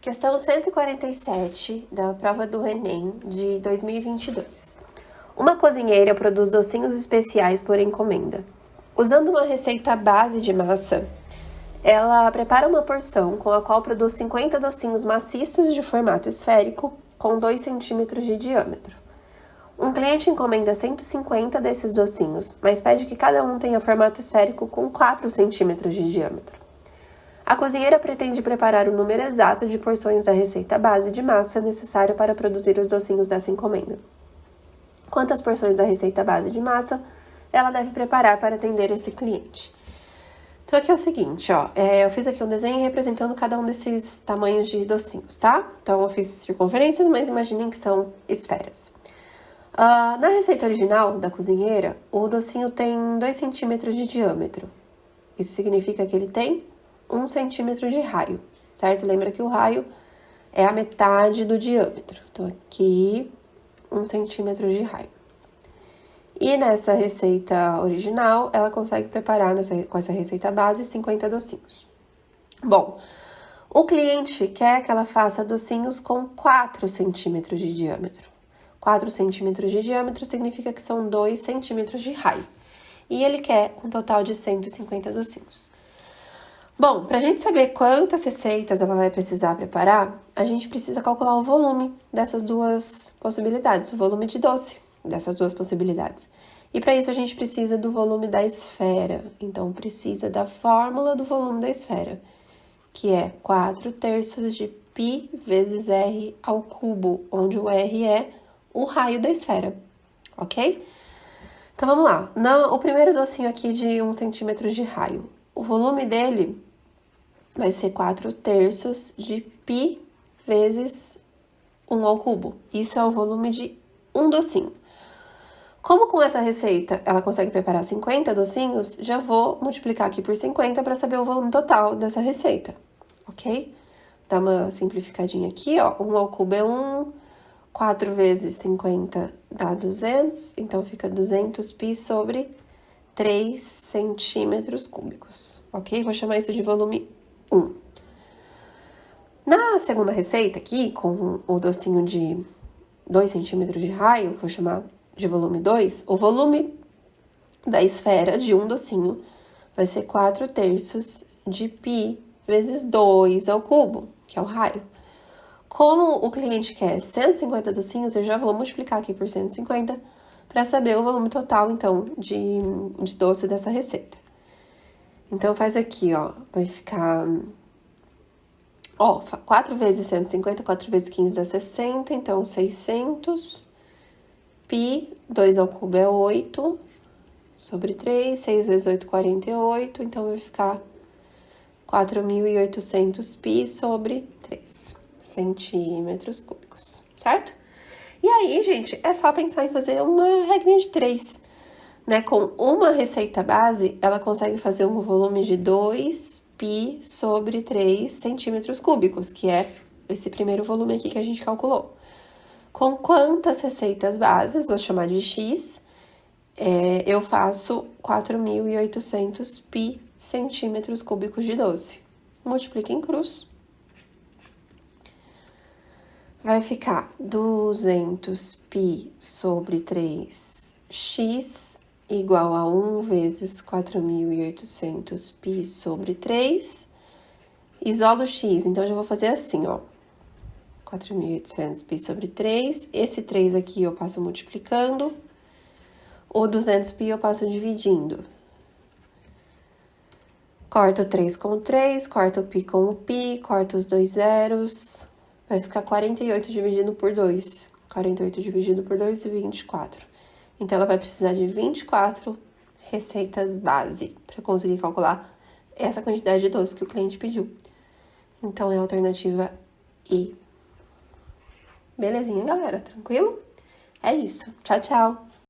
Questão 147 da prova do Enem de 2022. Uma cozinheira produz docinhos especiais por encomenda. Usando uma receita base de massa, ela prepara uma porção com a qual produz 50 docinhos maciços de formato esférico com 2 centímetros de diâmetro. Um cliente encomenda 150 desses docinhos, mas pede que cada um tenha formato esférico com 4 centímetros de diâmetro. A cozinheira pretende preparar o número exato de porções da receita base de massa necessário para produzir os docinhos dessa encomenda. Quantas porções da receita base de massa ela deve preparar para atender esse cliente? Então, aqui é o seguinte, eu fiz aqui um desenho representando cada um desses tamanhos de docinhos, tá? Então, eu fiz circunferências, mas imaginem que são esferas. Na receita original da cozinheira, o docinho tem 2 centímetros de diâmetro. Isso significa que ele tem 1 centímetro de raio, certo? Lembra que o raio é a metade do diâmetro. Então, aqui, 1 centímetro de raio. E nessa receita original, ela consegue preparar com essa receita base 50 docinhos. Bom, o cliente quer que ela faça docinhos com 4 centímetros de diâmetro. 4 centímetros de diâmetro significa que são 2 centímetros de raio. E ele quer um total de 150 docinhos. Bom, para a gente saber quantas receitas ela vai precisar preparar, a gente precisa calcular o volume dessas duas possibilidades, o volume de doce dessas duas possibilidades. E para isso a gente precisa do volume da esfera, então precisa da fórmula do volume da esfera, que é 4/3 de π vezes r ao cubo, onde o r é o raio da esfera, ok? Então vamos lá, o primeiro docinho aqui de 1 centímetro de raio, o volume dele vai ser 4/3 de π vezes 1 ao cubo. Isso é o volume de um docinho. Como com essa receita ela consegue preparar 50 docinhos, já vou multiplicar aqui por 50 para saber o volume total dessa receita, ok? Dá uma simplificadinha aqui, 1 ao cubo é 1, 4 vezes 50 dá 200, então fica 200 π sobre 3 centímetros cúbicos, ok? Vou chamar isso de volume 1. Na segunda receita aqui, com o docinho de 2 centímetros de raio, vou chamar de volume 2, o volume da esfera de um docinho vai ser 4/3 de π vezes 2 ao cubo, que é o raio. Como o cliente quer 150 docinhos, eu já vou multiplicar aqui por 150 para saber o volume total, então, de doce dessa receita. Então, faz aqui, vai ficar... 4 vezes 150, 4 vezes 15 dá 60, então 600. π, 2 ao cubo é 8, sobre 3, 6 vezes 8, 48, então vai ficar 4.800 π sobre 3 centímetros cúbicos, certo? E aí, gente, é só pensar em fazer uma regrinha de 3, né? Com uma receita base, ela consegue fazer um volume de 2 π sobre 3 centímetros cúbicos, que é esse primeiro volume aqui que a gente calculou. Com quantas receitas bases, vou chamar de x, eu faço 4.800 π centímetros cúbicos de doce. Multiplica em cruz. Vai ficar 200 π sobre 3x igual a 1 vezes 4.800 π sobre 3. Isolo x, então, eu já vou fazer assim, 4.800 π sobre 3. Esse 3 aqui eu passo multiplicando. O 200 π eu passo dividindo. Corto 3 com o 3, corto o π com o π, corto os 2 zeros. Vai ficar 48 dividido por 2. 48 dividido por 2 e 24. Então, ela vai precisar de 24 receitas base para conseguir calcular essa quantidade de doce que o cliente pediu. Então, é a alternativa I. Belezinha, galera? Tranquilo? É isso. Tchau, tchau!